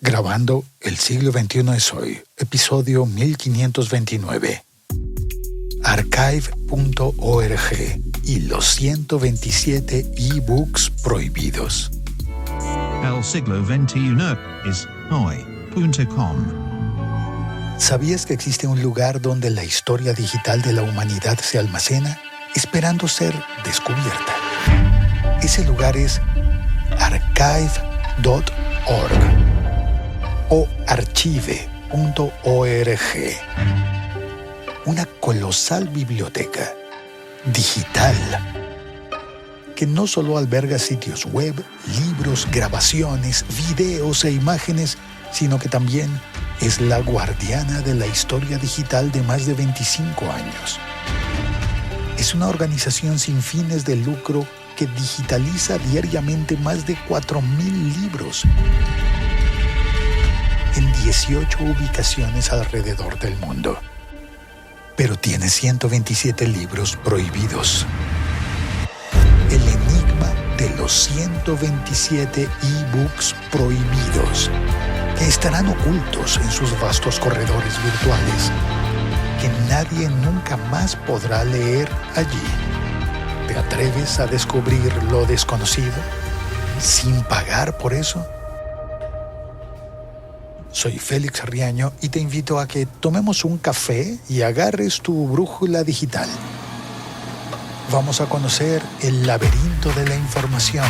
Grabando El siglo XXI es hoy, episodio 1529. Archive.org y los 127 e-books prohibidos. El siglo XXI es hoy.com. ¿Sabías que existe un lugar donde la historia digital de la humanidad se almacena, esperando ser descubierta? Ese lugar es archive.org o archive.org. Una colosal biblioteca digital que no solo alberga sitios web, libros, grabaciones, videos e imágenes, sino que también es la guardiana de la historia digital de más de 25 años. Es una organización sin fines de lucro que digitaliza diariamente más de 4.000 libros en 18 ubicaciones alrededor del mundo. Pero tiene 127 libros prohibidos. El enigma de los 127 e-books prohibidos, que estarán ocultos en sus vastos corredores virtuales, que nadie nunca más podrá leer allí. ¿Te atreves a descubrir lo desconocido sin pagar por eso? Soy Félix Riaño y te invito a que tomemos un café y agarres tu brújula digital. Vamos a conocer el laberinto de la información.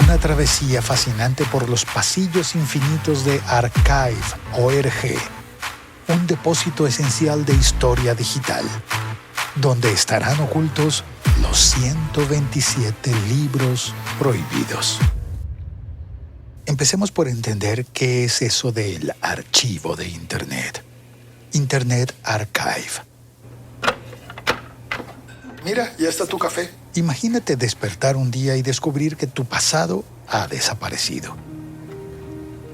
Una travesía fascinante por los pasillos infinitos de Archive.org, un depósito esencial de historia digital, donde estarán ocultos los 127 libros prohibidos. Empecemos por entender qué es eso del archivo de Internet. Internet Archive. Mira, ya está tu café. Imagínate despertar un día y descubrir que tu pasado ha desaparecido.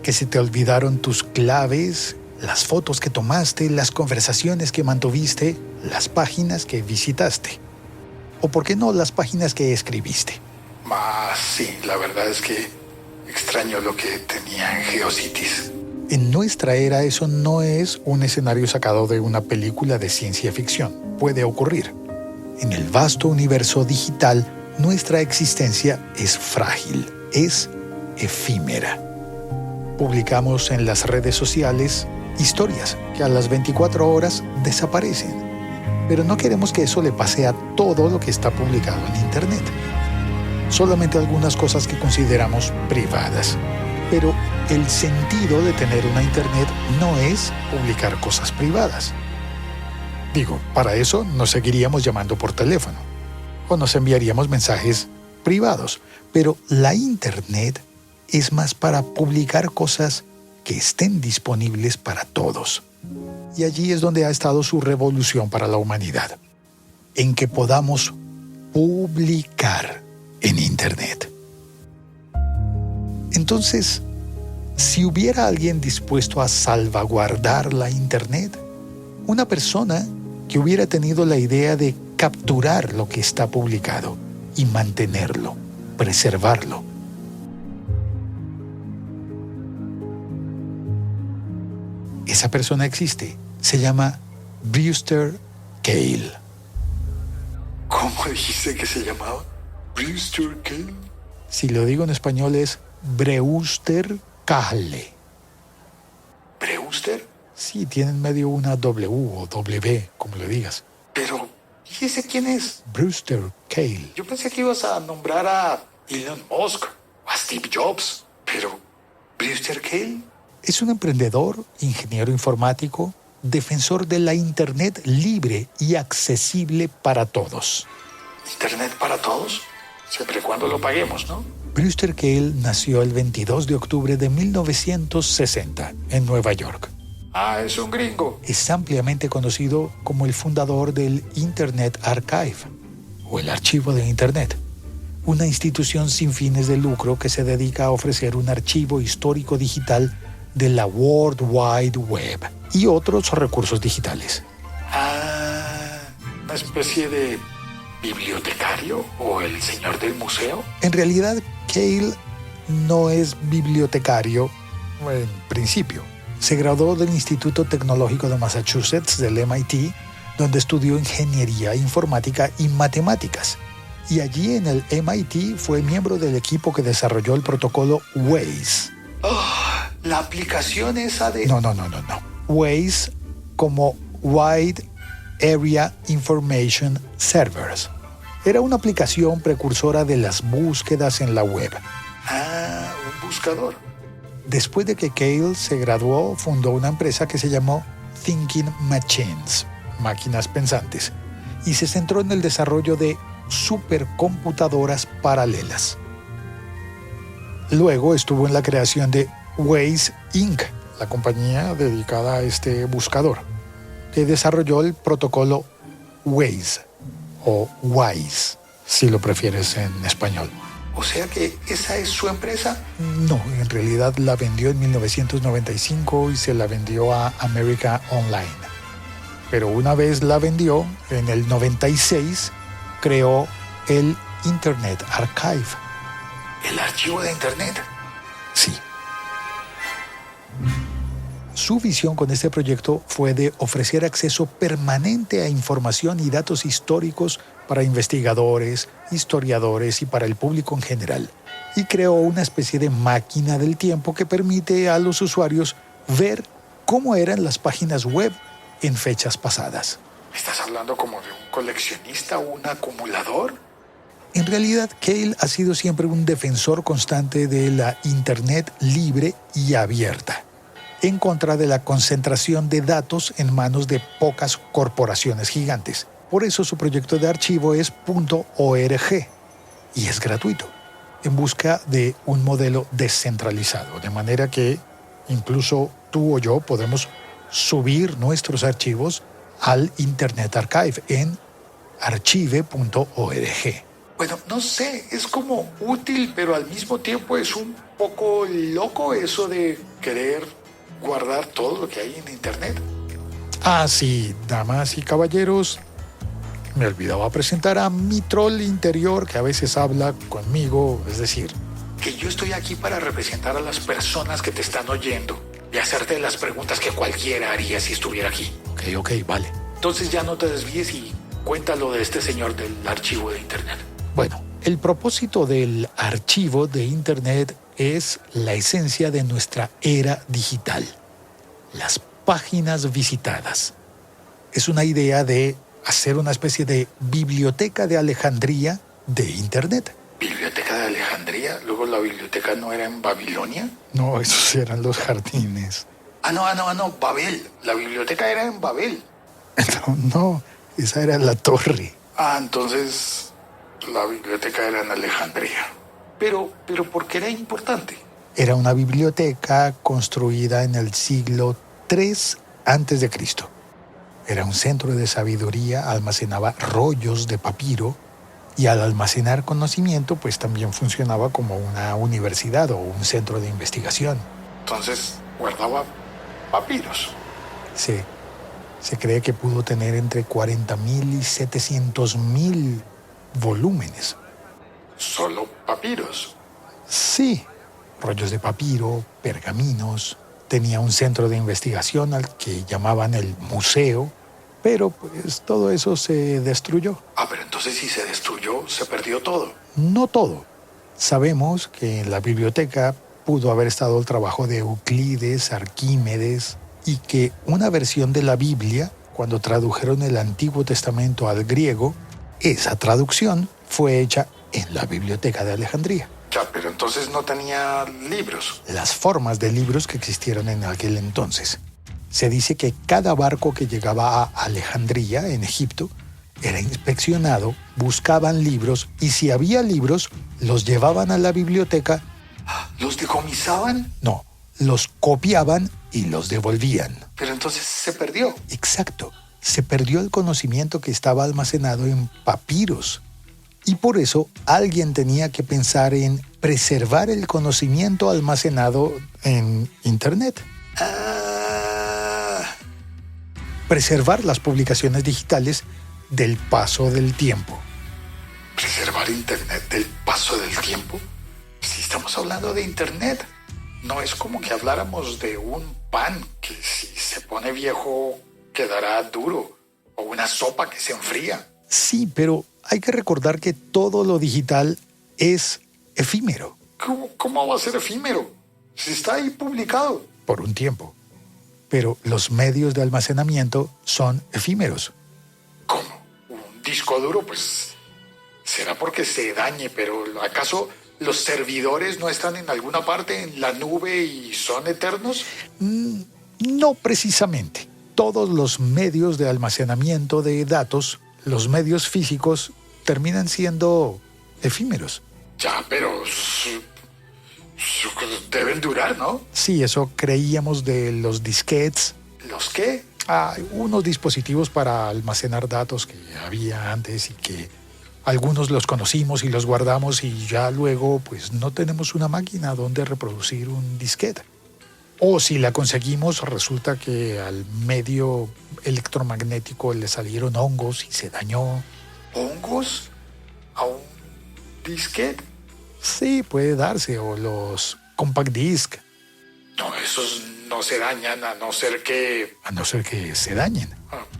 Que se te olvidaron tus claves, las fotos que tomaste, las conversaciones que mantuviste, las páginas que visitaste. O por qué no, las páginas que escribiste. Sí, la verdad es que extraño lo que tenía en GeoCities. En nuestra era eso no es un escenario sacado de una película de ciencia ficción. Puede ocurrir. En el vasto universo digital, nuestra existencia es frágil, es efímera. Publicamos en las redes sociales historias que a las 24 horas desaparecen. Pero no queremos que eso le pase a todo lo que está publicado en Internet. Solamente algunas cosas que consideramos privadas. Pero el sentido de tener una Internet no es publicar cosas privadas. Digo, para eso nos seguiríamos llamando por teléfono o nos enviaríamos mensajes privados. Pero la Internet es más para publicar cosas que estén disponibles para todos. Y allí es donde ha estado su revolución para la humanidad, en que podamos publicar en Internet. Entonces, si hubiera alguien dispuesto a salvaguardar la Internet, una persona que hubiera tenido la idea de capturar lo que está publicado y mantenerlo, preservarlo. Esa persona existe. Se llama Brewster Kahle. ¿Cómo dijiste que se llamaba? ¿Brewster Kahle? Si lo digo en español es Brewster Kahle. ¿Brewster? Sí, tiene en medio una W o W, como le digas. Pero, ¿y ese quién es? Brewster Kahle. Yo pensé que ibas a nombrar a Elon Musk o a Steve Jobs. Pero, ¿Brewster Kahle? Es un emprendedor, ingeniero informático, defensor de la Internet libre y accesible para todos. ¿Internet para todos? Siempre y cuando lo paguemos, ¿no? Brewster Kahle nació el 22 de octubre de 1960 en Nueva York. Es un gringo. Es ampliamente conocido como el fundador del Internet Archive, o el archivo de Internet, una institución sin fines de lucro que se dedica a ofrecer un archivo histórico digital de la World Wide Web y otros recursos digitales. ¿Una especie de bibliotecario o el señor del museo? En realidad, Kahle no es bibliotecario en principio. Se graduó del Instituto Tecnológico de Massachusetts, del MIT, donde estudió ingeniería informática y matemáticas. Y allí en el MIT fue miembro del equipo que desarrolló el protocolo Waze. La aplicación esa de... No. Waze como Wide Area Information Servers. Era una aplicación precursora de las búsquedas en la web. Un buscador. Después de que Cale se graduó, fundó una empresa que se llamó Thinking Machines, máquinas pensantes, y se centró en el desarrollo de supercomputadoras paralelas. Luego estuvo en la creación de Waze Inc., la compañía dedicada a este buscador, que desarrolló el protocolo Waze, o WISE, si lo prefieres en español. O sea que esa es su empresa. No, en realidad la vendió en 1995 y se la vendió a America Online. Pero una vez la vendió, en el 96, creó el Internet Archive. ¿El archivo de Internet? Sí. Su visión con este proyecto fue de ofrecer acceso permanente a información y datos históricos para investigadores, historiadores y para el público en general. Y creó una especie de máquina del tiempo que permite a los usuarios ver cómo eran las páginas web en fechas pasadas. ¿Estás hablando como de un coleccionista o un acumulador? En realidad, Cale ha sido siempre un defensor constante de la Internet libre y abierta, en contra de la concentración de datos en manos de pocas corporaciones gigantes. Por eso su proyecto de archivo es .org y es gratuito, en busca de un modelo descentralizado, de manera que incluso tú o yo podemos subir nuestros archivos al Internet Archive en archive.org. Bueno, no sé, es como útil, pero al mismo tiempo es un poco loco eso de querer guardar todo lo que hay en Internet. Ah, sí, damas y caballeros, me olvidaba presentar a mi troll interior que a veces habla conmigo, es decir, que yo estoy aquí para representar a las personas que te están oyendo y hacerte las preguntas que cualquiera haría si estuviera aquí. Ok, vale. Entonces ya no te desvíes y cuéntalo de este señor del archivo de Internet. Bueno, el propósito del archivo de Internet es la esencia de nuestra era digital. Las páginas visitadas. Es una idea de hacer una especie de biblioteca de Alejandría de Internet. ¿Biblioteca de Alejandría? ¿Luego la biblioteca no era en Babilonia? No, esos eran los jardines. No, Babel. La biblioteca era en Babel. No, esa era la torre. Entonces la biblioteca era en Alejandría. Pero ¿por qué era importante? Era una biblioteca construida en el siglo III a.C. Era un centro de sabiduría, almacenaba rollos de papiro y al almacenar conocimiento, pues también funcionaba como una universidad o un centro de investigación. Entonces guardaba papiros. Sí. Se cree que pudo tener entre 40.000 y 700.000 volúmenes. ¿Solo papiros? Sí, rollos de papiro, pergaminos. Tenía un centro de investigación al que llamaban el museo, pero pues todo eso se destruyó. Pero entonces si se destruyó, se perdió todo. No todo. Sabemos que en la biblioteca pudo haber estado el trabajo de Euclides, Arquímedes, y que una versión de la Biblia, cuando tradujeron el Antiguo Testamento al griego, esa traducción fue hecha en la Biblioteca de Alejandría. Ya, pero entonces no tenía libros. Las formas de libros que existieron en aquel entonces. Se dice que cada barco que llegaba a Alejandría, en Egipto, era inspeccionado, buscaban libros y si había libros, los llevaban a la biblioteca. ¿Los decomisaban? No, los copiaban y los devolvían. Pero entonces se perdió. Exacto. Se perdió el conocimiento que estaba almacenado en papiros. Y por eso alguien tenía que pensar en preservar el conocimiento almacenado en Internet. Preservar las publicaciones digitales del paso del tiempo. ¿Preservar Internet del paso del tiempo? Si estamos hablando de Internet. No es como que habláramos de un pan que si se pone viejo quedará duro, o una sopa que se enfría. Sí, pero hay que recordar que todo lo digital es efímero. ¿Cómo va a ser efímero? Si está ahí publicado. Por un tiempo. Pero los medios de almacenamiento son efímeros. ¿Cómo? ¿Un disco duro? Pues será porque se dañe, pero ¿acaso los servidores no están en alguna parte en la nube y son eternos? No precisamente. Todos los medios de almacenamiento de datos, los medios físicos, terminan siendo efímeros. Ya, pero deben durar, ¿no? Sí, eso creíamos de los disquetes. ¿Los qué? Unos dispositivos para almacenar datos que había antes y que algunos los conocimos y los guardamos y ya luego pues no tenemos una máquina donde reproducir un disquete. O si la conseguimos, resulta que al medio electromagnético le salieron hongos y se dañó. ¿Hongos? ¿A un disquete? Sí, puede darse. O los compact disc. No, esos no se dañan a no ser que... A no ser que se dañen.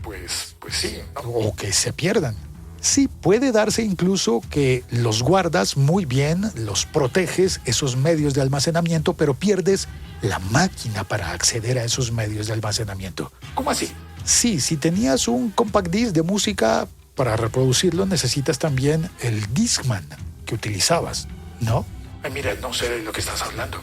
Pues sí, ¿no? O que se pierdan. Sí, puede darse incluso que los guardas muy bien, los proteges, esos medios de almacenamiento, pero pierdes la máquina para acceder a esos medios de almacenamiento. ¿Cómo así? Sí, si tenías un compact disc de música, para reproducirlo necesitas también el Discman que utilizabas, ¿no? Mira, no sé de lo que estás hablando.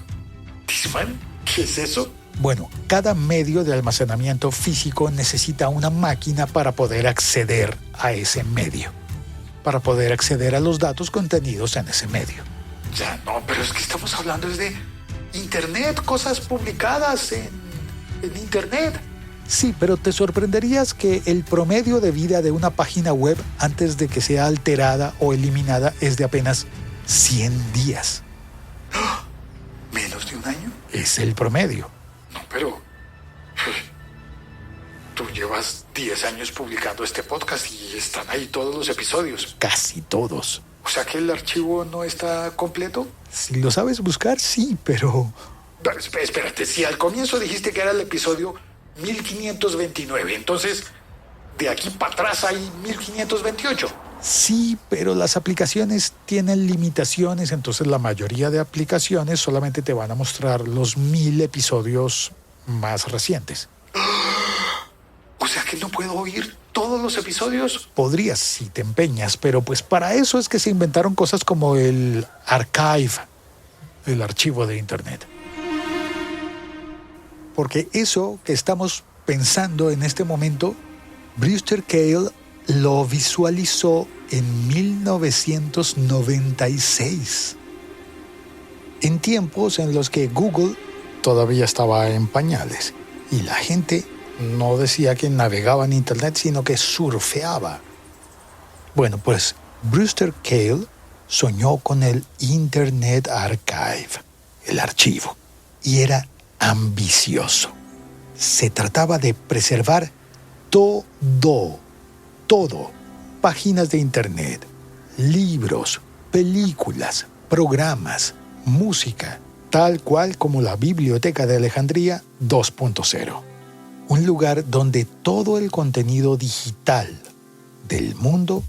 ¿Discman? ¿Qué es eso? Bueno, cada medio de almacenamiento físico necesita una máquina para poder acceder a ese medio, para poder acceder a los datos contenidos en ese medio. Ya, no, pero es que estamos hablando de Internet, cosas publicadas en Internet. Sí, pero te sorprenderías que el promedio de vida de una página web antes de que sea alterada o eliminada es de apenas 100 días. ¿Menos de un año? Es el promedio. No, pero tú llevas 10 años publicando este podcast y están ahí todos los episodios. Casi todos. O sea que el archivo no está completo. Si lo sabes buscar, sí, pero... Espérate, si al comienzo dijiste que era el episodio 1529, entonces de aquí para atrás hay 1528. Sí, pero las aplicaciones tienen limitaciones, entonces la mayoría de aplicaciones solamente te van a mostrar los 1000 episodios más recientes. O sea que no puedo oír todos los episodios. Podrías si te empeñas, pero pues para eso es que se inventaron cosas como el archive, el archivo de Internet. Porque eso que estamos pensando en este momento, Brewster Kahle lo visualizó en 1996, en tiempos en los que Google todavía estaba en pañales y la gente no decía que navegaba en Internet, sino que surfeaba. Bueno, pues Brewster Kahle soñó con el Internet Archive, el archivo, y era ambicioso. Se trataba de preservar todo, páginas de Internet, libros, películas, programas, música, tal cual como la Biblioteca de Alejandría 2.0. Un lugar donde todo el contenido digital del mundo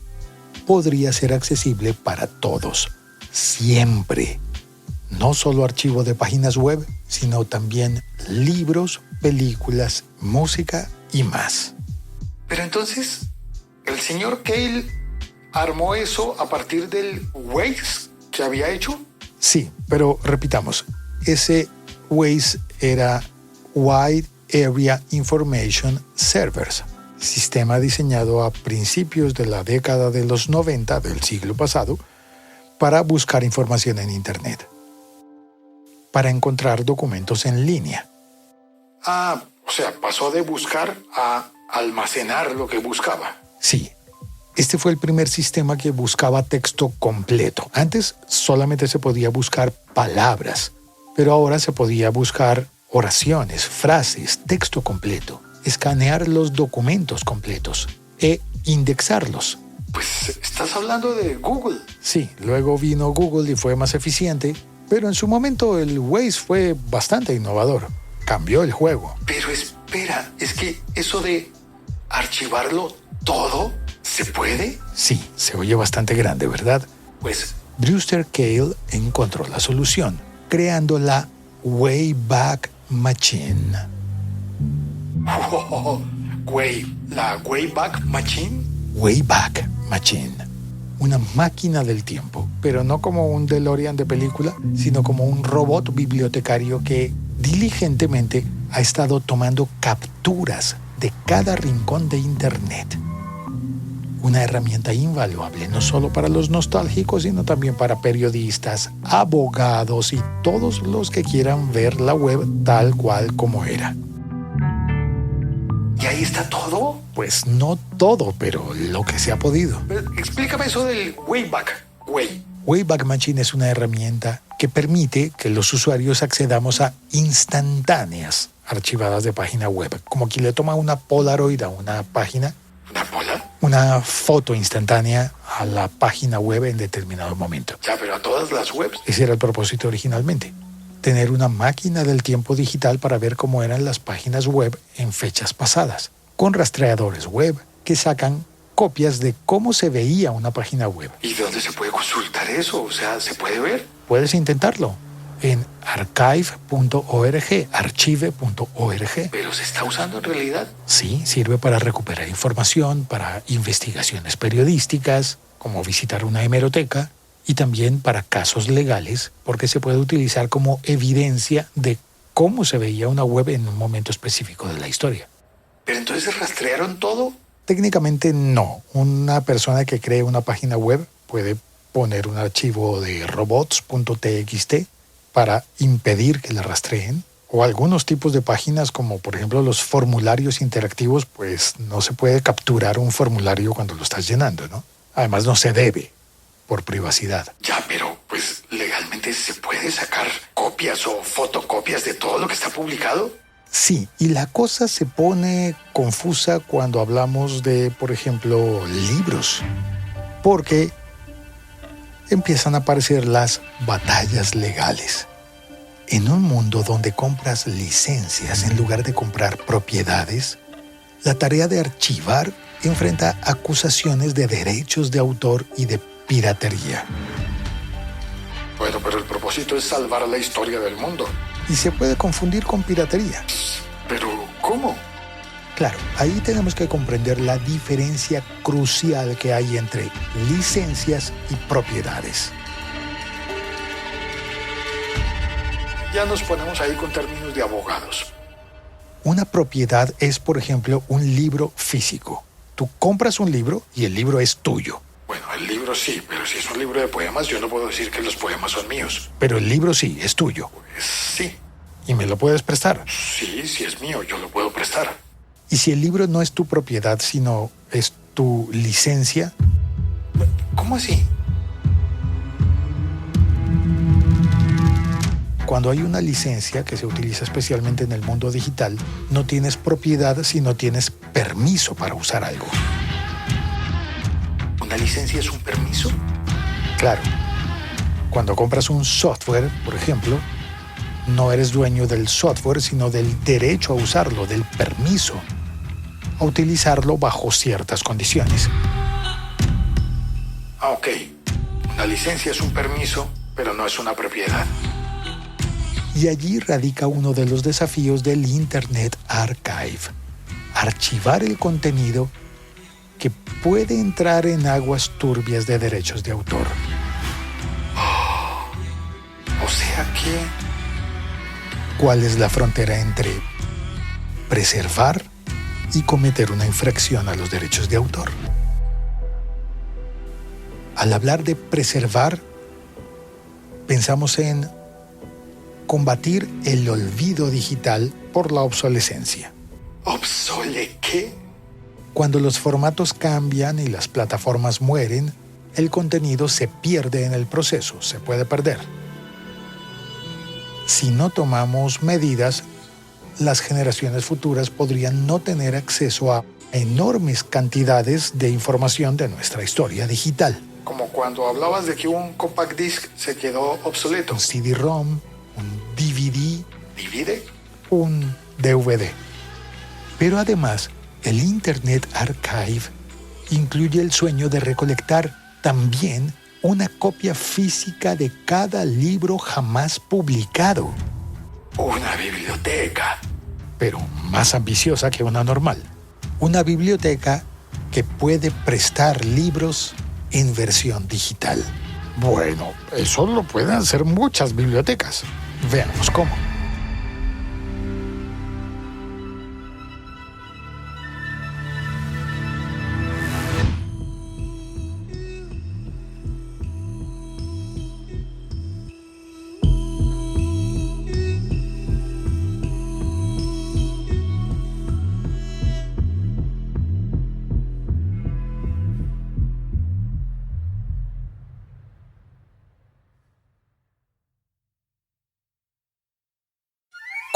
podría ser accesible para todos, siempre. No solo archivo de páginas web, sino también libros, películas, música y más. Pero entonces, ¿el señor Kahle armó eso a partir del Waze que había hecho? Sí, pero repitamos, ese Waze era Wide Area Information Servers, sistema diseñado a principios de la década de los 90 del siglo pasado para buscar información en Internet, para encontrar documentos en línea. O sea, pasó de buscar a almacenar lo que buscaba. Sí, este fue el primer sistema que buscaba texto completo. Antes solamente se podía buscar palabras, pero ahora se podía buscar oraciones, frases, texto completo, escanear los documentos completos e indexarlos. Pues estás hablando de Google. Sí, luego vino Google y fue más eficiente Pero en su momento el Waze fue bastante innovador. Cambió el juego. Pero espera, ¿es que eso de archivarlo todo se puede? Sí, se oye bastante grande, ¿verdad? Pues Brewster Kahle encontró la solución, creando la Wayback Machine. ¿La Wayback Machine? Wayback Machine. Una máquina del tiempo, pero no como un DeLorean de película, sino como un robot bibliotecario que diligentemente ha estado tomando capturas de cada rincón de Internet. Una herramienta invaluable no solo para los nostálgicos, sino también para periodistas, abogados y todos los que quieran ver la web tal cual como era. ¿Y ahí está todo? Pues no todo, pero lo que se ha podido. Pero explícame eso del Wayback. Wayback Machine es una herramienta que permite que los usuarios accedamos a instantáneas archivadas de página web, como quien le toma una Polaroid a una página. ¿Una Polaroid? Una foto instantánea a la página web en determinado momento. Ya, pero a todas las webs. Ese era el propósito originalmente. Tener una máquina del tiempo digital para ver cómo eran las páginas web en fechas pasadas, con rastreadores web que sacan copias de cómo se veía una página web. ¿Y dónde se puede consultar eso? O sea, ¿se puede ver? Puedes intentarlo en archive.org, archive.org. ¿Pero se está usando en realidad? Sí, sirve para recuperar información, para investigaciones periodísticas, como visitar una hemeroteca, y también para casos legales, porque se puede utilizar como evidencia de cómo se veía una web en un momento específico de la historia. ¿Pero entonces rastrearon todo? Técnicamente no. Una persona que cree una página web puede poner un archivo de robots.txt para impedir que la rastreen. O algunos tipos de páginas, como por ejemplo los formularios interactivos, pues no se puede capturar un formulario cuando lo estás llenando, ¿no? Además no se debe, por privacidad. Ya, pero pues legalmente se puede sacar copias o fotocopias de todo lo que está publicado. Sí, y la cosa se pone confusa cuando hablamos de, por ejemplo, libros, porque empiezan a aparecer las batallas legales. En un mundo donde compras licencias en lugar de comprar propiedades, la tarea de archivar enfrenta acusaciones de derechos de autor y de piratería. Bueno, pero el propósito es salvar la historia del mundo. Y se puede confundir con piratería. ¿Pero cómo? Claro, ahí tenemos que comprender la diferencia crucial que hay entre licencias y propiedades. Ya nos ponemos ahí con términos de abogados. Una propiedad es, por ejemplo, un libro físico. Tú compras un libro y el libro es tuyo. Bueno, el libro sí, pero si es un libro de poemas, yo no puedo decir que los poemas son míos. Pero el libro sí, es tuyo. Pues sí. ¿Y me lo puedes prestar? Sí, si es mío, yo lo puedo prestar. ¿Y si el libro no es tu propiedad, sino es tu licencia? ¿Cómo así? Cuando hay una licencia que se utiliza especialmente en el mundo digital, no tienes propiedad, sino tienes permiso para usar algo. ¿Una licencia es un permiso? Claro. Cuando compras un software, por ejemplo, no eres dueño del software, sino del derecho a usarlo, del permiso a utilizarlo bajo ciertas condiciones. Ah, ok. Una licencia es un permiso, pero no es una propiedad. Y allí radica uno de los desafíos del Internet Archive. Archivar el contenido que puede entrar en aguas turbias de derechos de autor. O sea que... ¿Cuál es la frontera entre preservar y cometer una infracción a los derechos de autor? Al hablar de preservar, pensamos en combatir el olvido digital por la obsolescencia. ¿Qué? Cuando los formatos cambian y las plataformas mueren, el contenido se pierde en el proceso, se puede perder. Si no tomamos medidas, las generaciones futuras podrían no tener acceso a enormes cantidades de información de nuestra historia digital. ¿Como cuando hablabas de que un compact disc se quedó obsoleto. Un CD-ROM, un DVD, ¿Divide? un DVD. Pero además, el Internet Archive incluye el sueño de recolectar también una copia física de cada libro jamás publicado. Una biblioteca. Pero más ambiciosa que una normal. Una biblioteca que puede prestar libros en versión digital. Bueno, eso lo pueden hacer muchas bibliotecas. Veamos cómo.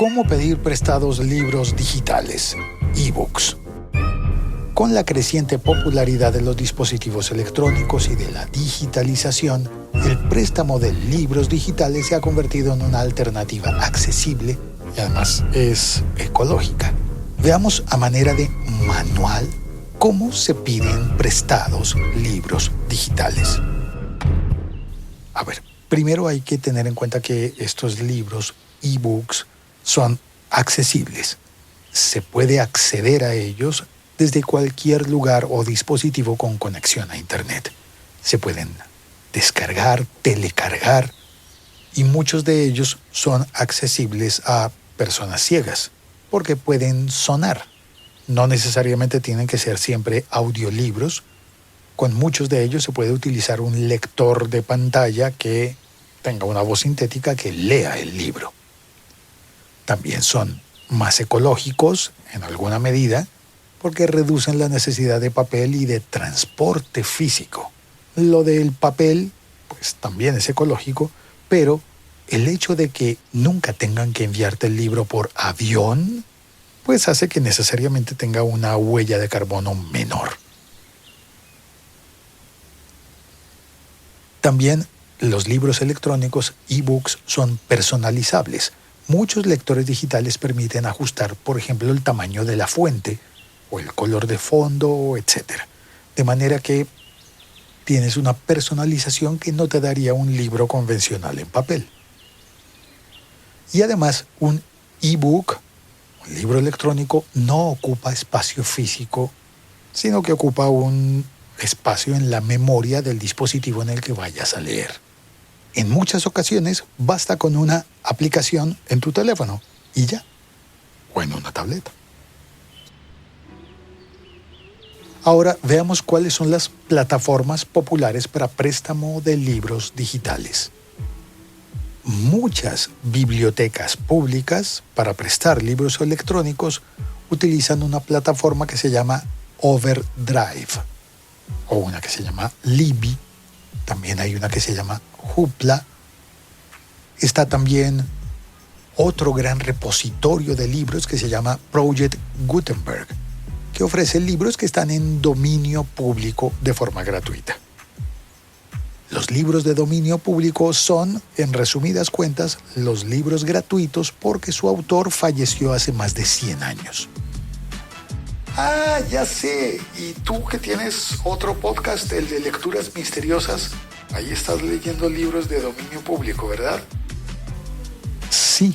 ¿Cómo pedir prestados libros digitales, ebooks? Con la creciente popularidad de los dispositivos electrónicos y de la digitalización, el préstamo de libros digitales se ha convertido en una alternativa accesible y además es ecológica. Veamos a manera de manual cómo se piden prestados libros digitales. A ver, primero hay que tener en cuenta que estos libros, ebooks, son accesibles. Se puede acceder a ellos desde cualquier lugar o dispositivo con conexión a Internet. Se pueden descargar, telecargar, y muchos de ellos son accesibles a personas ciegas, porque pueden sonar. No necesariamente tienen que ser siempre audiolibros. Con muchos de ellos se puede utilizar un lector de pantalla que tenga una voz sintética que lea el libro. También son más ecológicos en alguna medida porque reducen la necesidad de papel y de transporte físico. Lo del papel, pues también es ecológico, pero el hecho de que nunca tengan que enviarte el libro por avión, pues hace que necesariamente tenga una huella de carbono menor. También los libros electrónicos, ebooks, son personalizables. Muchos lectores digitales permiten ajustar, por ejemplo, el tamaño de la fuente o el color de fondo, etc. De manera que tienes una personalización que no te daría un libro convencional en papel. Y además, un ebook, un libro electrónico, no ocupa espacio físico, sino que ocupa un espacio en la memoria del dispositivo en el que vayas a leer. En muchas ocasiones basta con una aplicación en tu teléfono y ya, o en una tableta. Ahora veamos cuáles son las plataformas populares para préstamo de libros digitales. Muchas bibliotecas públicas para prestar libros electrónicos utilizan una plataforma que se llama Overdrive o una que se llama Libby. También hay una que se llama Hoopla. Está también otro gran repositorio de libros que se llama Project Gutenberg, que ofrece libros que están en dominio público de forma gratuita. Los libros de dominio público son, en resumidas cuentas, los libros gratuitos porque su autor falleció hace más de 100 años. Ah, ya sé. Y tú que tienes otro podcast, el de Lecturas Misteriosas, ahí estás leyendo libros de dominio público, ¿verdad? Sí.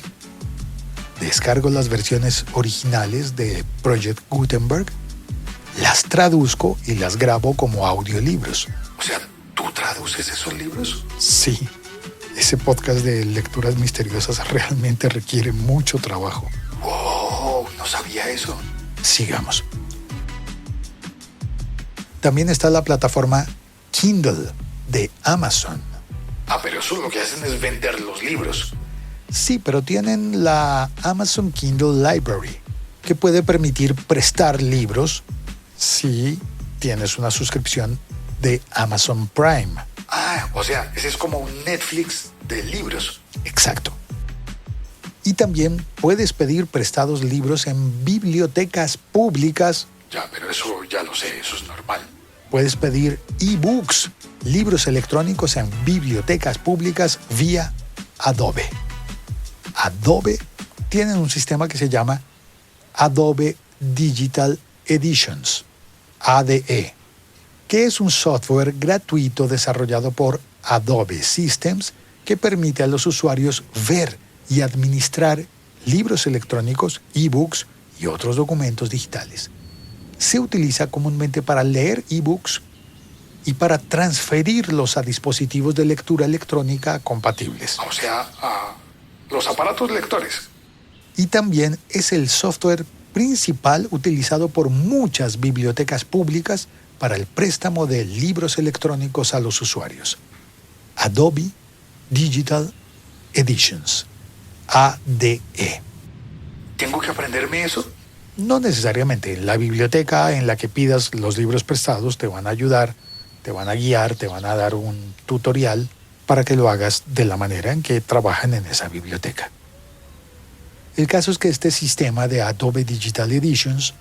Descargo las versiones originales de Project Gutenberg, las traduzco y las grabo como audiolibros. O sea, ¿tú traduces esos libros? Sí. Ese podcast de Lecturas Misteriosas realmente requiere mucho trabajo. ¡Wow! No sabía eso. Sigamos. También está la plataforma Kindle de Amazon. Ah, pero eso lo que hacen es vender los libros. Sí, pero tienen la Amazon Kindle Library, que puede permitir prestar libros si tienes una suscripción de Amazon Prime. Ah, o sea, ese es como un Netflix de libros. Exacto. Y también puedes pedir prestados libros en bibliotecas públicas. Ya, pero eso ya lo sé, eso es normal. Puedes pedir ebooks libros electrónicos en bibliotecas públicas vía Adobe. Adobe tiene un sistema que se llama Adobe Digital Editions, ADE, que es un software gratuito desarrollado por Adobe Systems que permite a los usuarios ver y administrar libros electrónicos, ebooks y otros documentos digitales. Se utiliza comúnmente para leer ebooks y para transferirlos a dispositivos de lectura electrónica compatibles. O sea, a los aparatos lectores. Y también es el software principal utilizado por muchas bibliotecas públicas para el préstamo de libros electrónicos a los usuarios. Adobe Digital Editions, ADE. ¿Tengo que aprenderme eso? No necesariamente. En la biblioteca en la que pidas los libros prestados te van a ayudar, te van a guiar, te van a dar un tutorial para que lo hagas de la manera en que trabajan en esa biblioteca. El caso es que este sistema de Adobe Digital Editions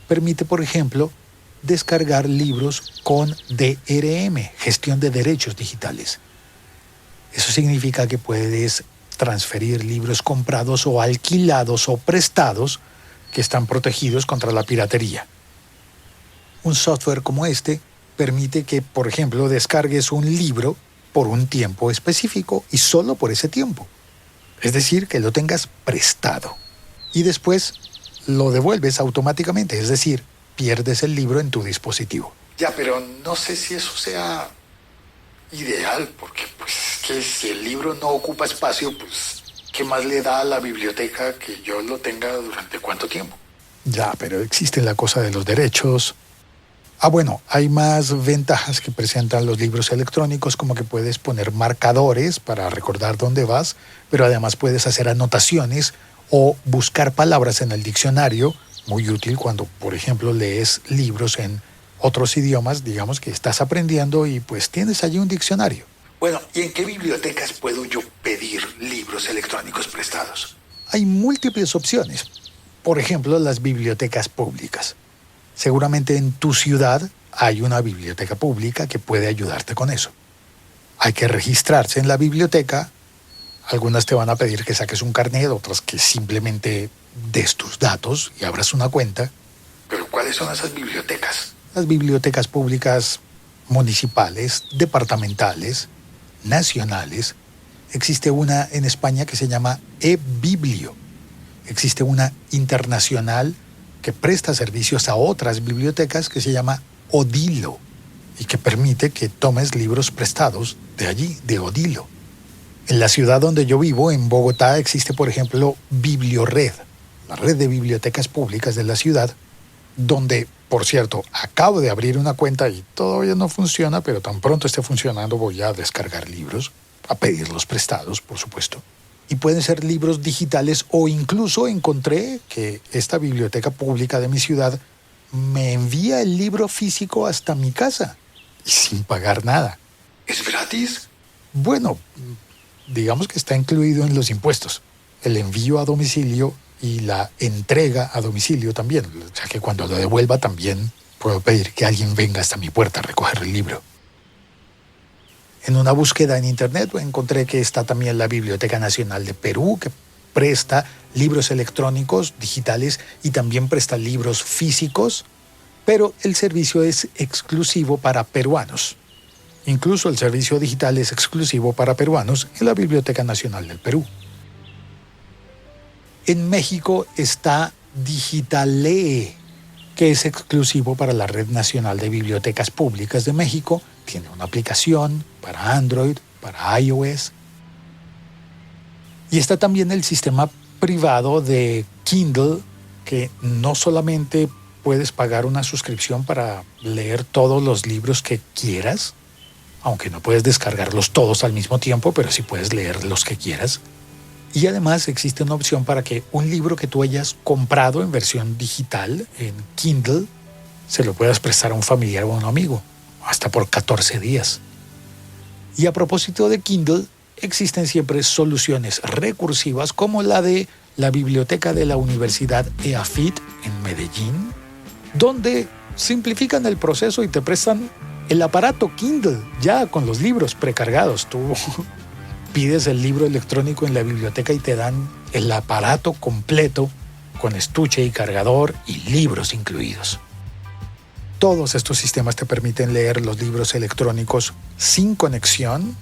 permite, por ejemplo, descargar libros con DRM, gestión de derechos digitales. Eso significa que puedes transferir libros comprados o alquilados o prestados que están protegidos contra la piratería. Un software como este permite que, por ejemplo, descargues un libro por un tiempo específico y solo por ese tiempo. Es decir, que lo tengas prestado. Y después lo devuelves automáticamente, es decir, pierdes el libro en tu dispositivo. Ya, pero no sé si eso sea ideal, porque pues que si el libro no ocupa espacio, pues ¿qué más le da a la biblioteca que yo lo tenga durante cuánto tiempo? Ya, pero existe la cosa de los derechos. Bueno, hay más ventajas que presentan los libros electrónicos, como que puedes poner marcadores para recordar dónde vas, pero además puedes hacer anotaciones o buscar palabras en el diccionario, muy útil cuando, por ejemplo, lees libros en otros idiomas, digamos que estás aprendiendo y pues tienes allí un diccionario. Bueno, ¿y en qué bibliotecas puedo yo pedir libros electrónicos prestados? Hay múltiples opciones. Por ejemplo, las bibliotecas públicas. Seguramente en tu ciudad hay una biblioteca pública que puede ayudarte con eso. Hay que registrarse en la biblioteca. Algunas te van a pedir que saques un carnet, otras que simplemente des tus datos y abras una cuenta. ¿Pero cuáles son esas bibliotecas? Las bibliotecas públicas municipales, departamentales, nacionales. Existe una en España que se llama eBiblio. Existe una internacional que presta servicios a otras bibliotecas que se llama Odilo y que permite que tomes libros prestados de allí, de Odilo. En la ciudad donde yo vivo, en Bogotá, existe, por ejemplo, Bibliored, la red de bibliotecas públicas de la ciudad, donde, por cierto, acabo de abrir una cuenta y todavía no funciona, pero tan pronto esté funcionando voy a descargar libros, a pedirlos prestados, por supuesto. Y pueden ser libros digitales o incluso encontré que esta biblioteca pública de mi ciudad me envía el libro físico hasta mi casa y sin pagar nada. ¿Es gratis? Bueno, digamos que está incluido en los impuestos. El envío a domicilio y la entrega a domicilio también. O sea que cuando lo devuelva también puedo pedir que alguien venga hasta mi puerta a recoger el libro. En una búsqueda en internet encontré que está también la Biblioteca Nacional de Perú, que presta libros electrónicos, digitales, y también presta libros físicos, pero el servicio es exclusivo para peruanos. Incluso el servicio digital es exclusivo para peruanos en la Biblioteca Nacional del Perú. En México está Digitalee, que es exclusivo para la Red Nacional de Bibliotecas Públicas de México. Tiene una aplicación para Android, para iOS. Y está también el sistema privado de Kindle, que no solamente puedes pagar una suscripción para leer todos los libros que quieras, aunque no puedes descargarlos todos al mismo tiempo, pero sí puedes leer los que quieras. Y además existe una opción para que un libro que tú hayas comprado en versión digital, en Kindle, se lo puedas prestar a un familiar o a un amigo, hasta por 14 días. Y a propósito de Kindle, existen siempre soluciones recursivas como la de la biblioteca de la Universidad EAFIT en Medellín, donde simplifican el proceso y te prestan El aparato Kindle, ya con los libros precargados. Tú pides el libro electrónico en la biblioteca y te dan el aparato completo con estuche y cargador y libros incluidos. Todos estos sistemas te permiten leer los libros electrónicos sin conexión.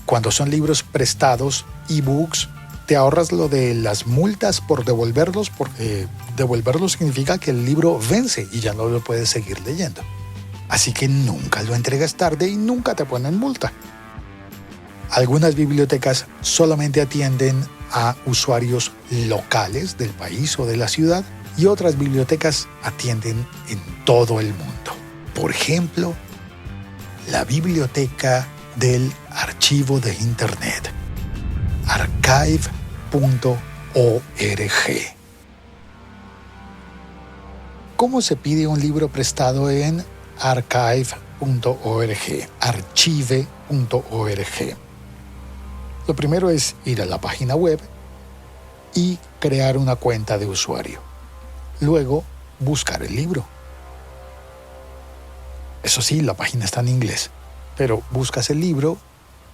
Cuando son libros prestados, ebooks, te ahorras lo de las multas por devolverlos, porque devolverlos significa que el libro vence y ya no lo puedes seguir leyendo. Así que nunca lo entregas tarde y nunca te ponen multa. Algunas bibliotecas solamente atienden a usuarios locales del país o de la ciudad y otras bibliotecas atienden en todo el mundo. Por ejemplo, la biblioteca del archivo de Internet, archive.org. ¿Cómo se pide un libro prestado en archive.org? Archive.org. Lo primero es ir a la página web y crear una cuenta de usuario. Luego, buscar el libro. Eso sí, la página está en inglés, pero buscas el libro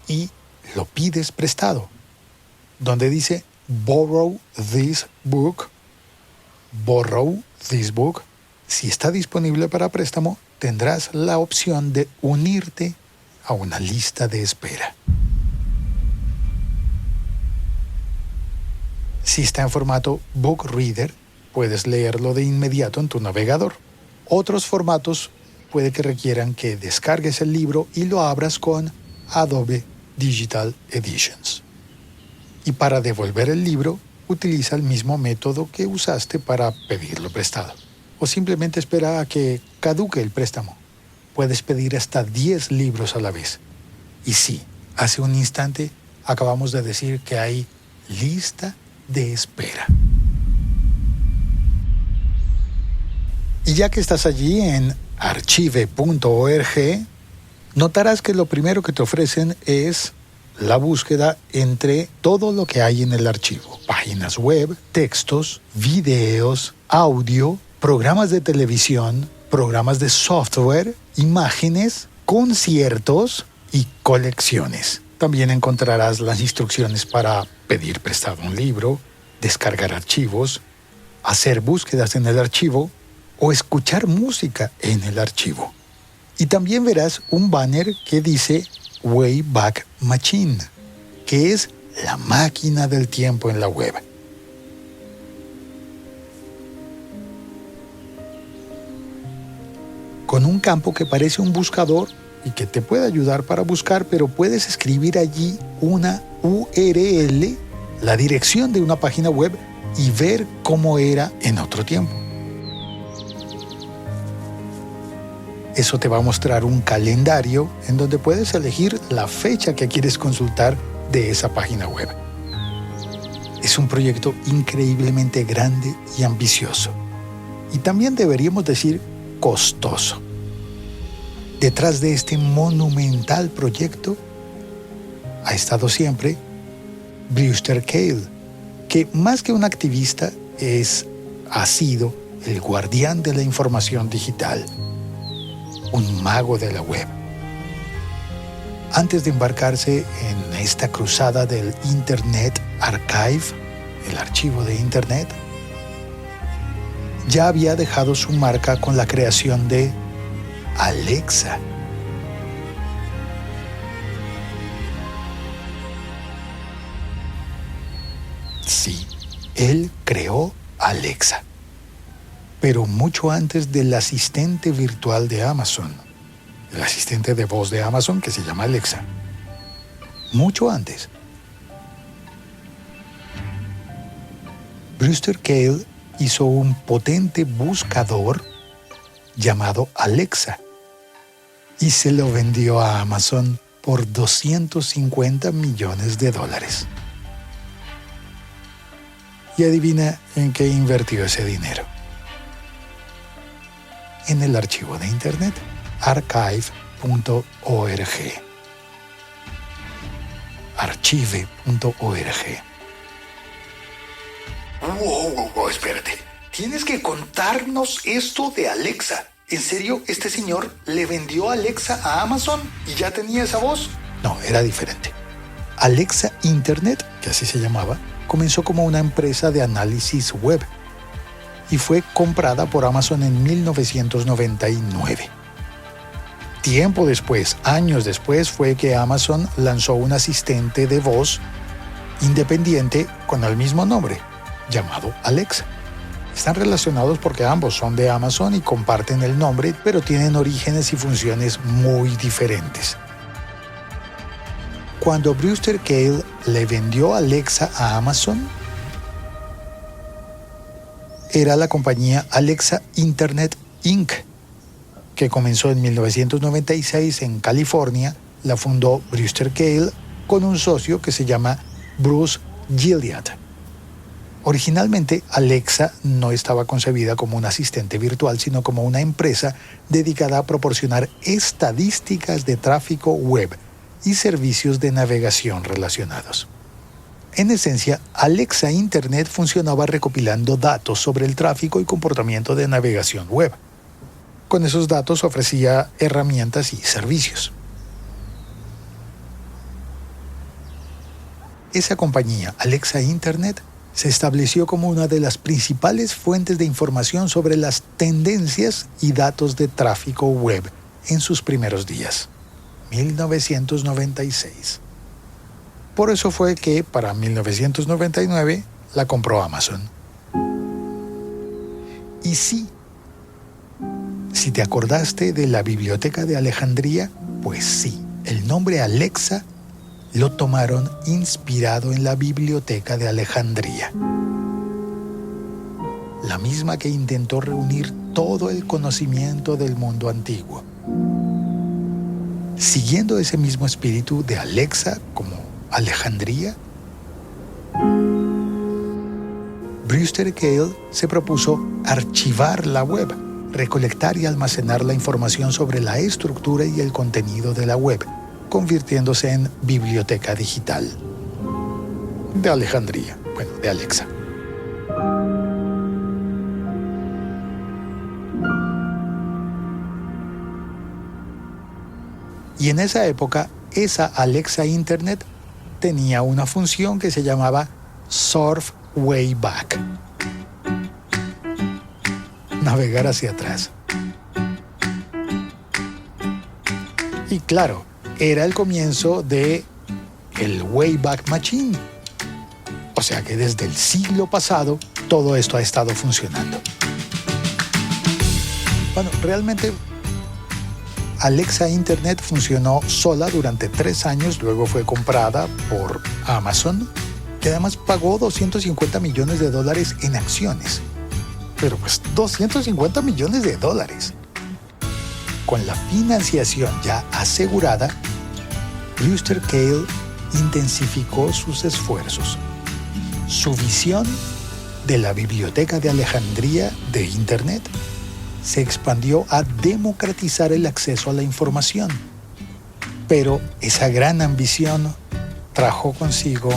y lo pides prestado. Donde dice borrow this book, si está disponible para préstamo, tendrás la opción de unirte a una lista de espera. Si está en formato Book Reader, puedes leerlo de inmediato en tu navegador. Otros formatos puede que requieran que descargues el libro y lo abras con Adobe Digital Editions. Y para devolver el libro, utiliza el mismo método que usaste para pedirlo prestado. O simplemente espera a que caduque el préstamo. Puedes pedir hasta 10 libros a la vez. Y sí, hace un instante acabamos de decir que hay lista de espera. Y ya que estás allí en archive.org, notarás que lo primero que te ofrecen es la búsqueda entre todo lo que hay en el archivo. Páginas web, textos, videos, audio, programas de televisión, programas de software, imágenes, conciertos y colecciones. También encontrarás las instrucciones para pedir prestado un libro, descargar archivos, hacer búsquedas en el archivo o escuchar música en el archivo. Y también verás un banner que dice Wayback Machine, que es la máquina del tiempo en la web. Con un campo que parece un buscador y que te puede ayudar para buscar, pero puedes escribir allí una URL, la dirección de una página web, y ver cómo era en otro tiempo. Eso te va a mostrar un calendario en donde puedes elegir la fecha que quieres consultar de esa página web. Es un proyecto increíblemente grande y ambicioso. Y también deberíamos decir costoso. Detrás de este monumental proyecto ha estado siempre Brewster Kahle, que más que un activista ha sido el guardián de la información digital, un mago de la web. Antes de embarcarse en esta cruzada del Internet Archive, el archivo de Internet, ya había dejado su marca con la creación de Alexa. Sí, él creó Alexa, pero mucho antes del asistente virtual de Amazon, el asistente de voz de Amazon que se llama Alexa. Mucho antes. Brewster Kahle hizo un potente buscador llamado Alexa y se lo vendió a Amazon por $250 millones. Y adivina en qué invirtió ese dinero. En el archivo de Internet, archive.org. Archive.org. Wow, espérate. Tienes que contarnos esto de Alexa. ¿En serio este señor le vendió Alexa a Amazon y ya tenía esa voz? No, era diferente. Alexa Internet, que así se llamaba, comenzó como una empresa de análisis web y fue comprada por Amazon en 1999. Tiempo después, años después, fue que Amazon lanzó un asistente de voz independiente con el mismo nombre, llamado Alexa. Están relacionados porque ambos son de Amazon y comparten el nombre, pero tienen orígenes y funciones muy diferentes. Cuando Brewster Kahle le vendió Alexa a Amazon, era la compañía Alexa Internet Inc., que comenzó en 1996 en California. La fundó Brewster Kahle con un socio que se llama Bruce Gilliatt. Originalmente, Alexa no estaba concebida como un asistente virtual, sino como una empresa dedicada a proporcionar estadísticas de tráfico web y servicios de navegación relacionados. En esencia, Alexa Internet funcionaba recopilando datos sobre el tráfico y comportamiento de navegación web. Con esos datos ofrecía herramientas y servicios. Esa compañía, Alexa Internet, se estableció como una de las principales fuentes de información sobre las tendencias y datos de tráfico web en sus primeros días, 1996. Por eso fue que, para 1999, la compró Amazon. Y sí, si te acordaste de la Biblioteca de Alejandría, pues sí, el nombre Alexa lo tomaron inspirado en la Biblioteca de Alejandría, la misma que intentó reunir todo el conocimiento del mundo antiguo. Siguiendo ese mismo espíritu de Alexa como Alejandría, Brewster Kahle se propuso archivar la web, recolectar y almacenar la información sobre la estructura y el contenido de la web, convirtiéndose en biblioteca digital de Alejandría, de Alexa. Y en esa época, esa Alexa Internet tenía una función que se llamaba Surf Way Back. Navegar hacia atrás. Y claro, era el comienzo de el Wayback Machine. O sea que desde el siglo pasado todo esto ha estado funcionando. Bueno, realmente Alexa Internet funcionó sola durante 3 años, luego fue comprada por Amazon, que además pagó $250 millones en acciones. Pero pues $250 millones. Con la financiación ya asegurada, Brewster Kahle intensificó sus esfuerzos. Su visión de la Biblioteca de Alejandría de Internet se expandió a democratizar el acceso a la información. Pero esa gran ambición trajo consigo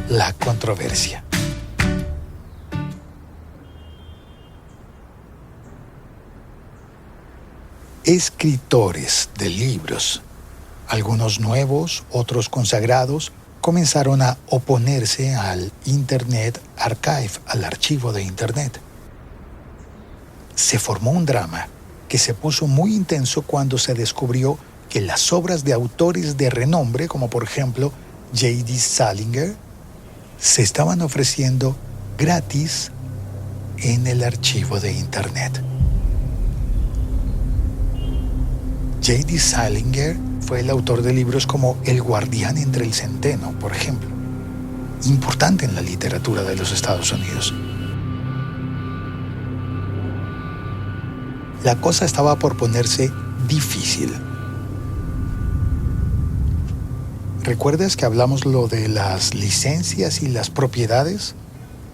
la controversia. Escritores de libros, algunos nuevos, otros consagrados, comenzaron a oponerse al Internet Archive, al archivo de Internet. Se formó un drama que se puso muy intenso cuando se descubrió que las obras de autores de renombre, como por ejemplo J.D. Salinger, se estaban ofreciendo gratis en el archivo de Internet. J.D. Salinger fue el autor de libros como El guardián entre el centeno, por ejemplo, importante en la literatura de los Estados Unidos. La cosa estaba por ponerse difícil. ¿Recuerdas que hablamos lo de las licencias y las propiedades?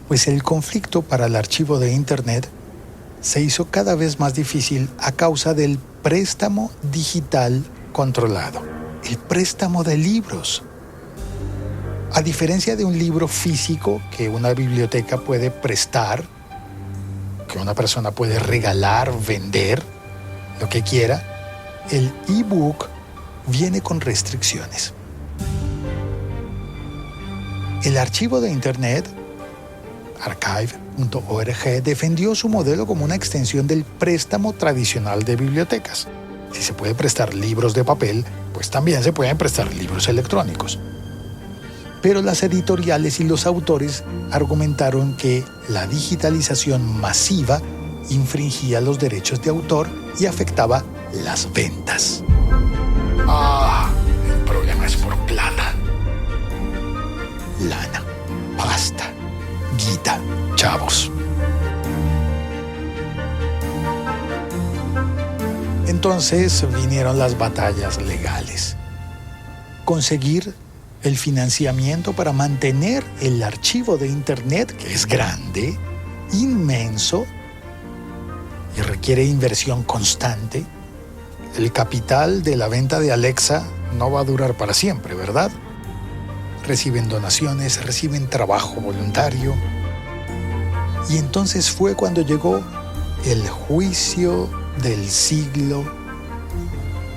Pues el conflicto para el archivo de Internet se hizo cada vez más difícil a causa del préstamo digital controlado, el préstamo de libros. A diferencia de un libro físico que una biblioteca puede prestar, que una persona puede regalar, vender, lo que quiera, el ebook viene con restricciones. El archivo de Internet, archive.org, defendió su modelo como una extensión del préstamo tradicional de bibliotecas. Si se puede prestar libros de papel, pues también se pueden prestar libros electrónicos. Pero las editoriales y los autores argumentaron que la digitalización masiva infringía los derechos de autor y afectaba las ventas. El problema es por plata. Lana, pasta, guita, chavos. Entonces vinieron las batallas legales. Conseguir el financiamiento para mantener el archivo de Internet, que es grande, inmenso, y requiere inversión constante. El capital de la venta de Alexa no va a durar para siempre, ¿verdad? Reciben donaciones, reciben trabajo voluntario. Y entonces fue cuando llegó el juicio del siglo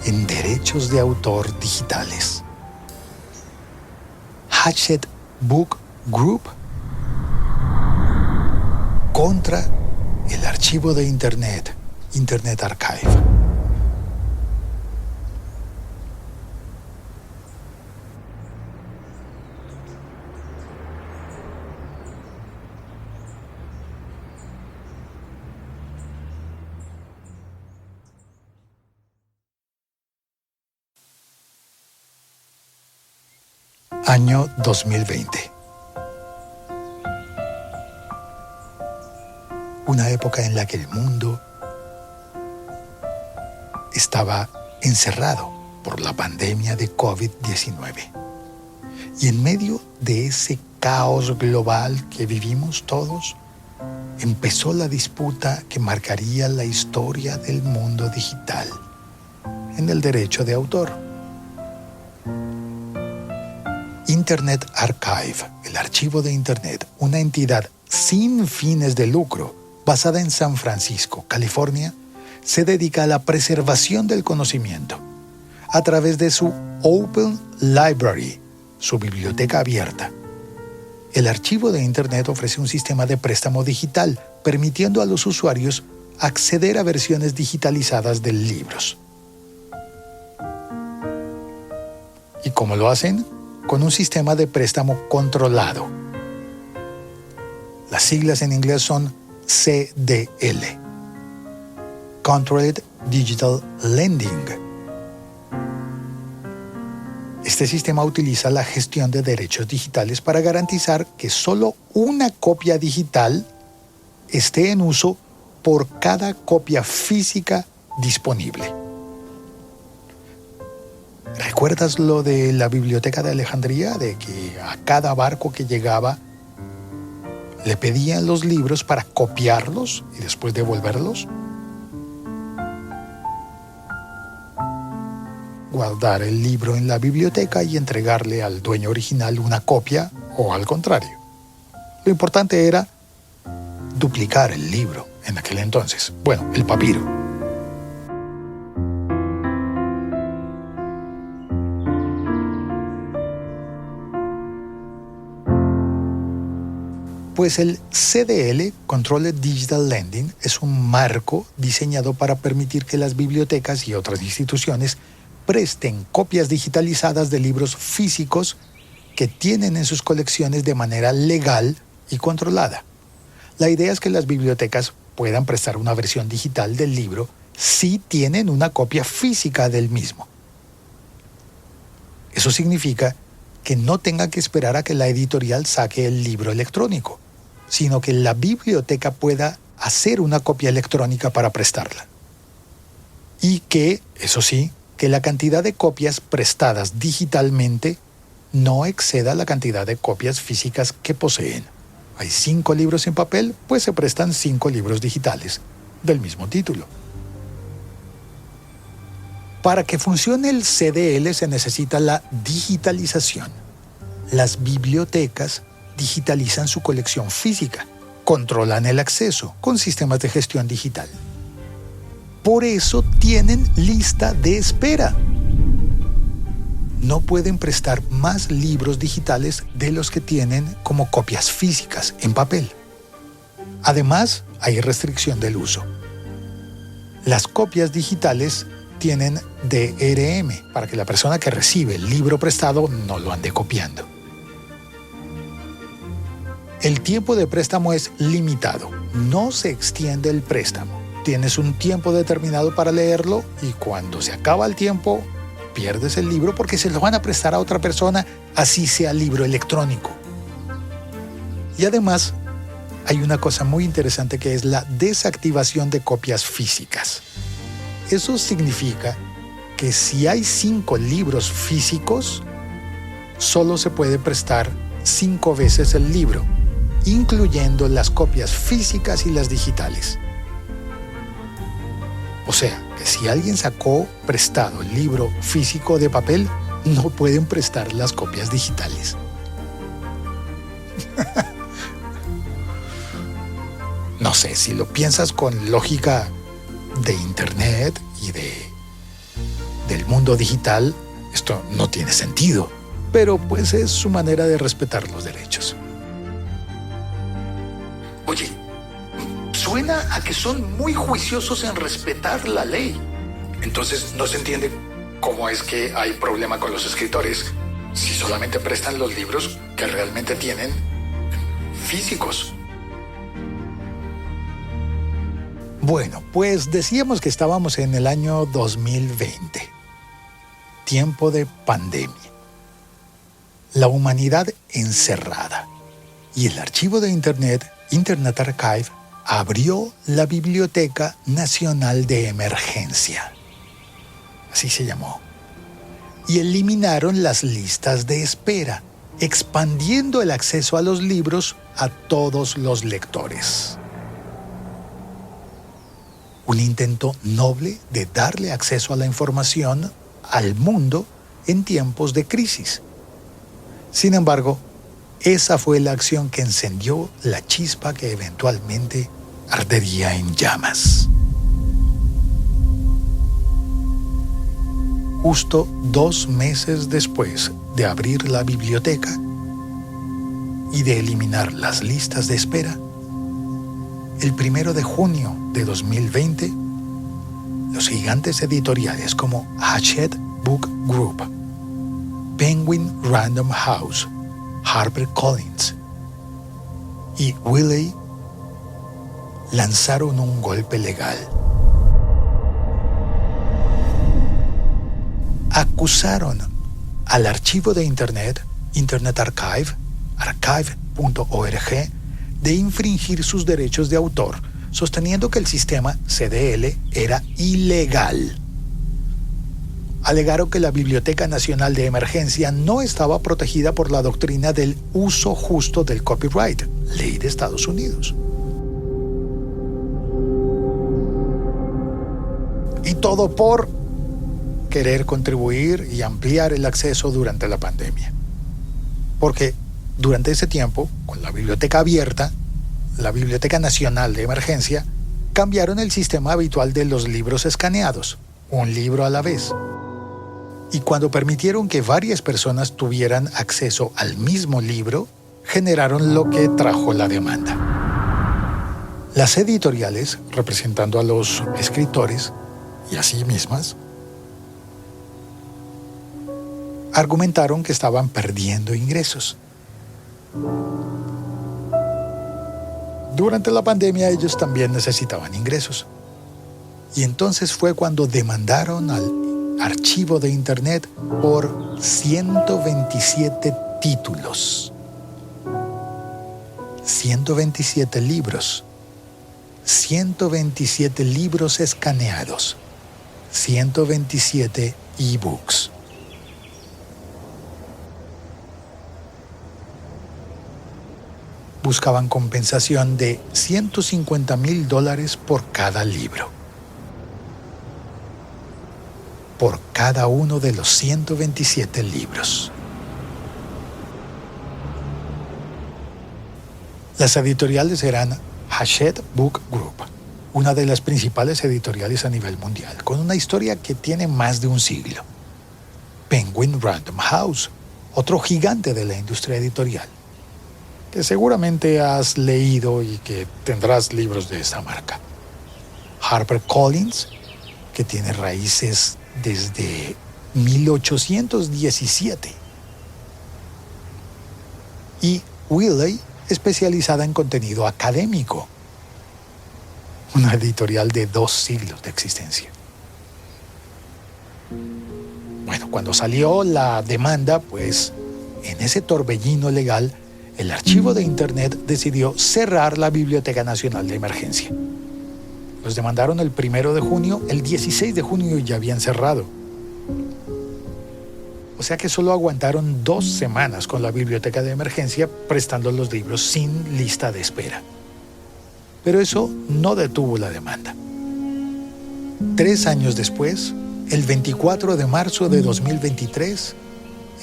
en derechos de autor digitales. Hachette Book Group contra el archivo de Internet, Internet Archive. Año 2020. Una época en la que el mundo estaba encerrado por la pandemia de COVID-19. Y en medio de ese caos global que vivimos todos, empezó la disputa que marcaría la historia del mundo digital en el derecho de autor. Internet Archive, el archivo de Internet, una entidad sin fines de lucro basada en San Francisco, California, se dedica a la preservación del conocimiento a través de su Open Library, su biblioteca abierta. El archivo de Internet ofrece un sistema de préstamo digital, permitiendo a los usuarios acceder a versiones digitalizadas de libros. ¿Y cómo lo hacen? Con un sistema de préstamo controlado. Las siglas en inglés son CDL, Controlled Digital Lending. Este sistema utiliza la gestión de derechos digitales para garantizar que solo una copia digital esté en uso por cada copia física disponible. ¿Recuerdas lo de la biblioteca de Alejandría? De que a cada barco que llegaba le pedían los libros para copiarlos y después devolverlos. Guardar el libro en la biblioteca y entregarle al dueño original una copia o al contrario. Lo importante era duplicar el libro en aquel entonces. Bueno, el papiro. Pues el CDL, Controlled Digital Lending, es un marco diseñado para permitir que las bibliotecas y otras instituciones presten copias digitalizadas de libros físicos que tienen en sus colecciones de manera legal y controlada. La idea es que las bibliotecas puedan prestar una versión digital del libro si tienen una copia física del mismo. Eso significa que no tengan que esperar a que la editorial saque el libro electrónico, sino que la biblioteca pueda hacer una copia electrónica para prestarla. Y que, eso sí, que la cantidad de copias prestadas digitalmente no exceda la cantidad de copias físicas que poseen. Hay 5 libros en papel, pues se prestan 5 libros digitales del mismo título. Para que funcione el CDL se necesita la digitalización. Las bibliotecas digitalizan su colección física, controlan el acceso con sistemas de gestión digital. Por eso tienen lista de espera. No pueden prestar más libros digitales de los que tienen como copias físicas en papel. Además, hay restricción del uso. Las copias digitales tienen DRM para que la persona que recibe el libro prestado no lo ande copiando. El tiempo de préstamo es limitado, no se extiende el préstamo. Tienes un tiempo determinado para leerlo y cuando se acaba el tiempo, pierdes el libro porque se lo van a prestar a otra persona, así sea libro electrónico. Y además, hay una cosa muy interesante que es la desactivación de copias físicas. Eso significa que si hay 5 libros físicos, solo se puede prestar 5 veces el libro, incluyendo las copias físicas y las digitales. O sea, que si alguien sacó prestado el libro físico de papel, no pueden prestar las copias digitales. No sé, si lo piensas con lógica de Internet y del mundo digital, esto no tiene sentido, pero pues es su manera de respetar los derechos. Oye, suena a que son muy juiciosos en respetar la ley. Entonces no se entiende cómo es que hay problema con los escritores si solamente prestan los libros que realmente tienen físicos. Bueno, pues decíamos que estábamos en el año 2020, tiempo de pandemia. La humanidad encerrada. Y el archivo de Internet, Internet Archive, abrió la Biblioteca Nacional de Emergencia. Así se llamó. Y eliminaron las listas de espera, expandiendo el acceso a los libros a todos los lectores. Un intento noble de darle acceso a la información al mundo en tiempos de crisis. Sin embargo, esa fue la acción que encendió la chispa que eventualmente ardería en llamas. Justo 2 meses después de abrir la biblioteca y de eliminar las listas de espera, el 1 de junio de 2020, los gigantes editoriales como Hachette Book Group, Penguin Random House, HarperCollins y Wiley lanzaron un golpe legal. Acusaron al archivo de Internet, Internet Archive, archive.org, de infringir sus derechos de autor, sosteniendo que el sistema CDL era ilegal. Alegaron que la Biblioteca Nacional de Emergencia no estaba protegida por la doctrina del uso justo del copyright, ley de Estados Unidos. Y todo por querer contribuir y ampliar el acceso durante la pandemia. Porque durante ese tiempo, con la biblioteca abierta, la Biblioteca Nacional de Emergencia, cambiaron el sistema habitual de los libros escaneados, un libro a la vez. Y cuando permitieron que varias personas tuvieran acceso al mismo libro, generaron lo que trajo la demanda. Las editoriales, representando a los escritores y a sí mismas, argumentaron que estaban perdiendo ingresos. Durante la pandemia ellos también necesitaban ingresos. Y entonces fue cuando demandaron al archivo de Internet por 127 títulos, 127 libros, 127 libros escaneados, 127 ebooks. Buscaban compensación de $150,000 por cada libro. Por cada uno de los 127 libros. Las editoriales eran Hachette Book Group, una de las principales editoriales a nivel mundial, con una historia que tiene más de un siglo. Penguin Random House, otro gigante de la industria editorial, que seguramente has leído y que tendrás libros de esta marca. HarperCollins, que tiene raíces desde 1817. Y Wiley, especializada en contenido académico, una editorial de 2 siglos de existencia. Bueno, cuando salió la demanda, pues en ese torbellino legal, el archivo de Internet decidió cerrar la Biblioteca Nacional de Emergencia. Los demandaron el 1 de junio, el 16 de junio ya habían cerrado. O sea que solo aguantaron 2 semanas con la Biblioteca de Emergencia prestando los libros sin lista de espera. Pero eso no detuvo la demanda. 3 años después, el 24 de marzo de 2023,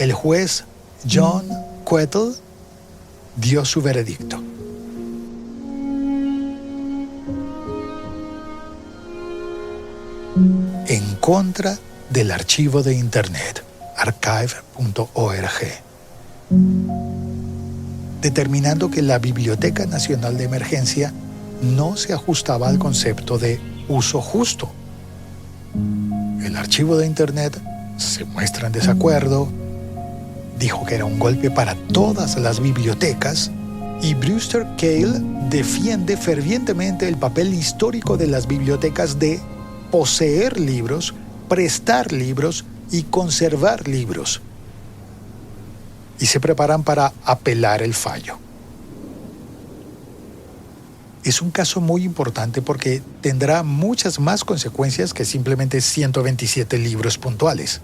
el juez John Quettel dio su veredicto. En contra del archivo de Internet, archive.org, determinando que la Biblioteca Nacional de Emergencia no se ajustaba al concepto de uso justo. El archivo de Internet se muestra en desacuerdo, dijo que era un golpe para todas las bibliotecas, y Brewster Kahle defiende fervientemente el papel histórico de las bibliotecas de poseer libros, prestar libros y conservar libros. Y se preparan para apelar el fallo. Es un caso muy importante porque tendrá muchas más consecuencias que simplemente 127 libros puntuales.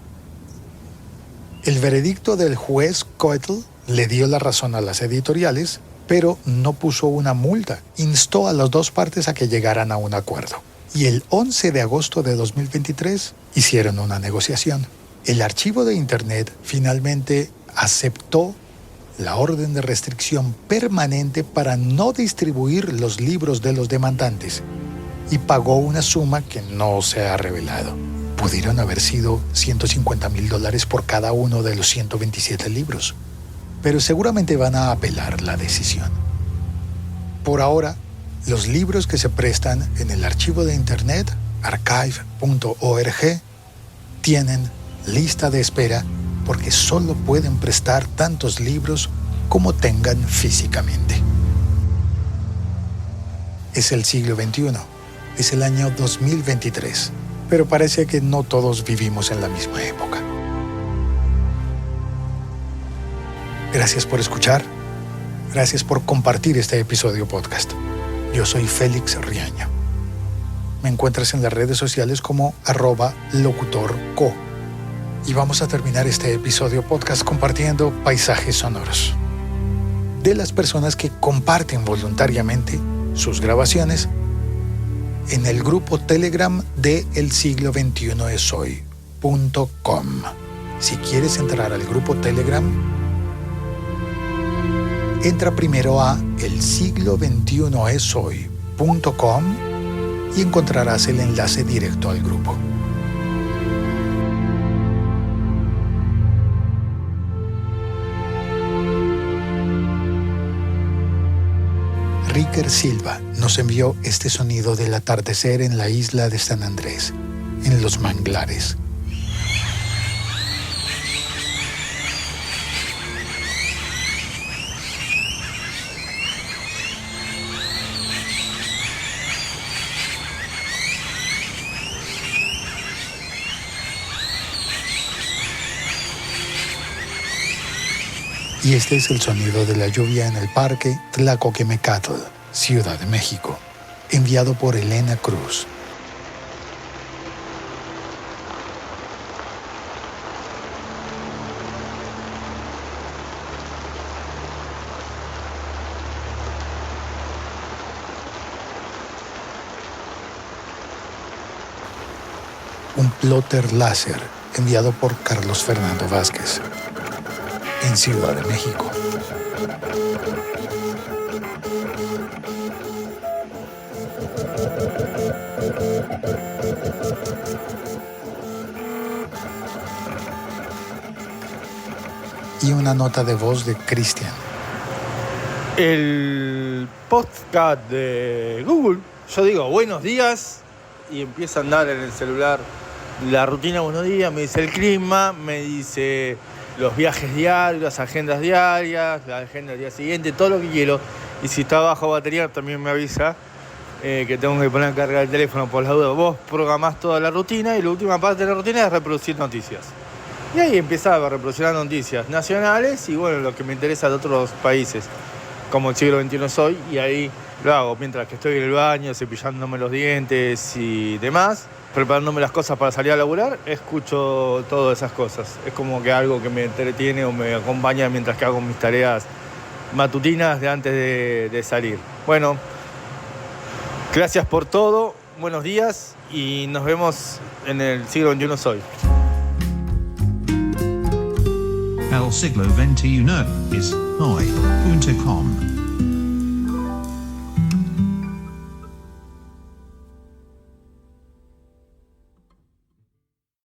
El veredicto del juez Quettel le dio la razón a las editoriales, pero no puso una multa. Instó a las 2 partes a que llegaran a un acuerdo. Y el 11 de agosto de 2023 hicieron una negociación. El archivo de Internet finalmente aceptó la orden de restricción permanente para no distribuir los libros de los demandantes y pagó una suma que no se ha revelado. Pudieron haber sido $150,000 por cada uno de los 127 libros, pero seguramente van a apelar la decisión. Por ahora, los libros que se prestan en el archivo de Internet, archive.org, tienen lista de espera porque solo pueden prestar tantos libros como tengan físicamente. Es el siglo XXI, es el año 2023, pero parece que no todos vivimos en la misma época. Gracias por escuchar, gracias por compartir este episodio podcast. Yo soy Félix Riaño. Me encuentras en las redes sociales como @locutorco. Y vamos a terminar este episodio podcast compartiendo paisajes sonoros de las personas que comparten voluntariamente sus grabaciones en el grupo Telegram de elsiglo21eshoy.com. Si quieres entrar al grupo Telegram, entra primero a elsiglo21eshoy.com y encontrarás el enlace directo al grupo. Ricker Silva nos envió este sonido del atardecer en la isla de San Andrés, en los manglares. Y este es el sonido de la lluvia en el Parque Tlacoquemecatl, Ciudad de México, enviado por Elena Cruz. Un plotter láser, enviado por Carlos Fernando Vázquez, en Ciudad de México. una nota de voz de Cristian. El podcast de Google, yo digo buenos días y empieza a andar en el celular la rutina buenos días, me dice el clima, me dice los viajes diarios, las agendas diarias, la agenda del día siguiente, todo lo que quiero. Y si está bajo batería también me avisa que tengo que poner a cargar el teléfono por la duda. Vos programás toda la rutina y la última parte de la rutina es reproducir noticias. Y ahí empezaba a reproducir las noticias nacionales y bueno, lo que me interesa de otros países, como el siglo XXI soy, y ahí lo hago mientras que estoy en el baño, cepillándome los dientes y demás, preparándome las cosas para salir a laburar, escucho todas esas cosas. Es como que algo que me entretiene o me acompaña mientras que hago mis tareas matutinas de antes de salir. Bueno, gracias por todo, buenos días y nos vemos en el siglo XXI soy. El siglo XXI es hoy.com.